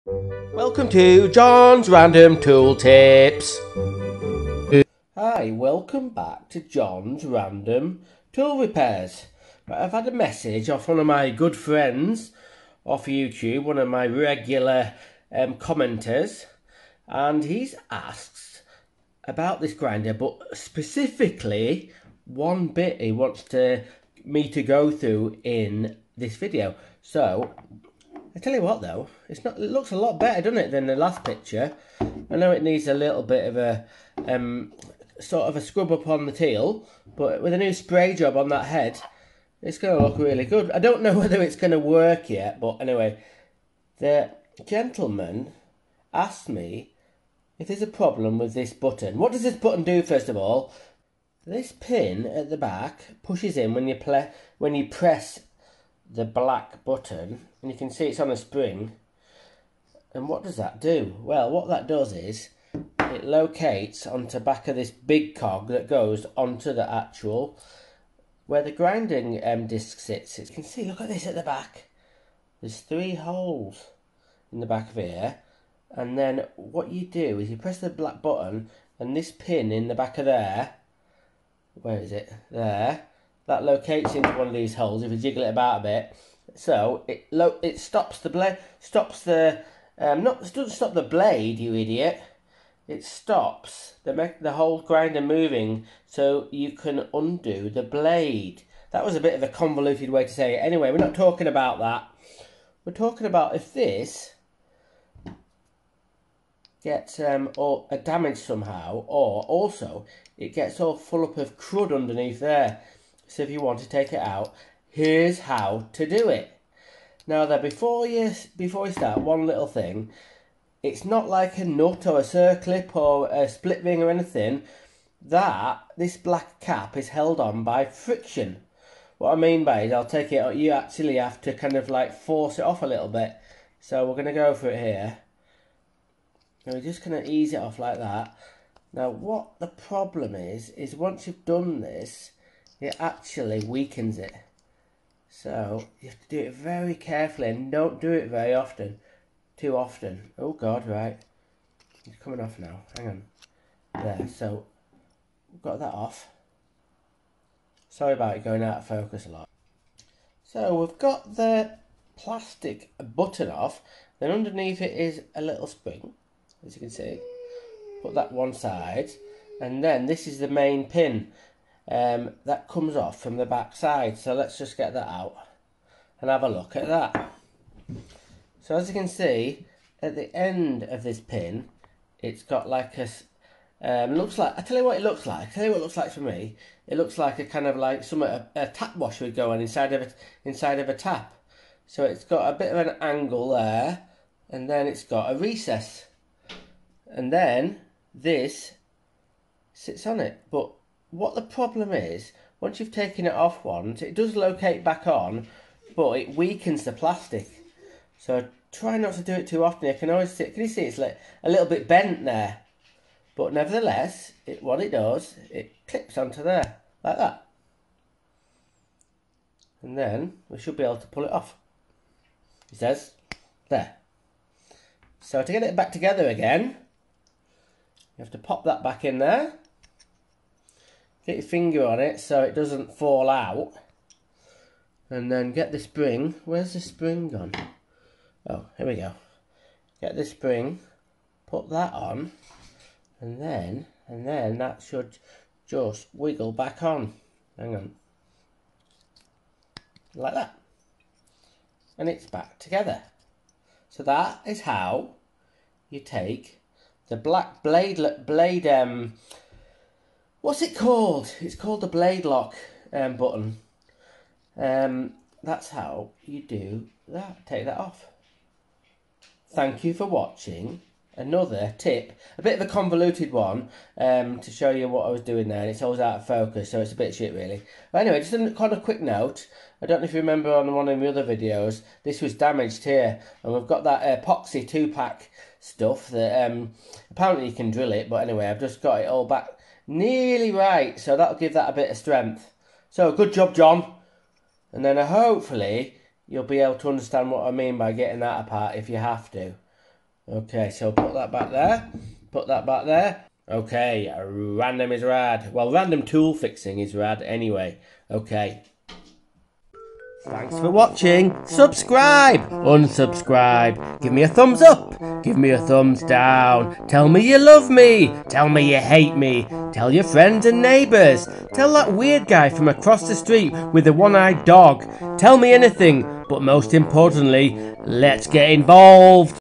Welcome to John's Random Tool Tips. Hi, welcome back to John's Random Tool Repairs. Right, I've had a message off one of my good friends off YouTube, one of my regular commenters, and he's asked about this grinder, but specifically one bit he wants me to go through in this video. So I tell you what though, it looks a lot better, doesn't it, than the last picture. I know it needs a little bit of a sort of a scrub up on the tail, but with a new spray job on that head, it's going to look really good. I don't know whether it's going to work yet, but anyway, the gentleman asked me if there's a problem with this button. What does this button do, first of all? This pin at the back pushes in when you press the black button, and you can see it's on a spring. And what does that do? Well, what that does is it locates onto the back of this big cog that goes onto the actual where the grinding disc sits. You can see, look at this at the back. There's 3 holes in the back of here, and then what you do is you press the black button, and this pin in the back of there, where is it? There. That locates into one of these holes if you jiggle it about a bit. So it stops the blade, doesn't stop the blade, you idiot. It stops the whole grinder moving, so you can undo the blade. That was a bit of a convoluted way to say it. Anyway, we're not talking about that. We're talking about if this gets damaged somehow, or also it gets all full up of crud underneath there. So if you want to take it out, here's how to do it. Now there, before you start, one little thing. It's not like a nut or a circlip or a split ring or anything. This black cap is held on by friction. What I mean by it, I'll take it, you actually have to kind of like force it off a little bit. So we're going to go for it here. And we're just going to ease it off like that. Now what the problem is once you've done this, it actually weakens it. So you have to do it very carefully and don't do it very often. Too often. Oh God, right. It's coming off now. Hang on. There, so we've got that off. Sorry about it going out of focus a lot. So we've got the plastic button off. Then underneath it is a little spring, as you can see. Put that one side. And then this is the main pin. That comes off from the back side, so let's just get that out and have a look at that. So as you can see, at the end of this pin, it's got like looks like, I tell you what it looks like. I tell you what it looks like for me. It looks like a kind of like a tap wash would go on inside of a tap. So it's got a bit of an angle there, and then it's got a recess, and then this sits on it. But what the problem is, once you've taken it off once, it does locate back on, but it weakens the plastic. So try not to do it too often. You can always see, can you see it's like a little bit bent there? But nevertheless, what it does, it clips onto there, like that. And then we should be able to pull it off. It says, there. So to get it back together again, you have to pop that back in there. Get your finger on it so it doesn't fall out. And then get the spring. Where's the spring gone? Oh, here we go. Get the spring, put that on, and then that should just wiggle back on. Hang on. Like that. And it's back together. So that is how you take the black blade what's it called? It's called the blade lock button. That's how you do that. Take that off. Thank you for watching. Another tip, a bit of a convoluted one, to show you what I was doing there, and it's always out of focus, so it's a bit shit really. But anyway, just a kind of quick note. I don't know if you remember on one of the other videos, this was damaged here, and we've got that epoxy 2-pack stuff that apparently you can drill it, but anyway, I've just got it all back nearly right, so that'll give that a bit of strength. So good job, John. And then hopefully you'll be able to understand what I mean by getting that apart if you have to. Okay, so put that back there. Put that back there. Okay, random is rad. Well, random tool fixing is rad anyway. Okay. Thanks for watching. Subscribe, unsubscribe, give me a thumbs up, give me a thumbs down, tell me you love me, tell me you hate me, tell your friends and neighbours, tell that weird guy from across the street with the one-eyed dog, tell me anything, but most importantly, let's get involved.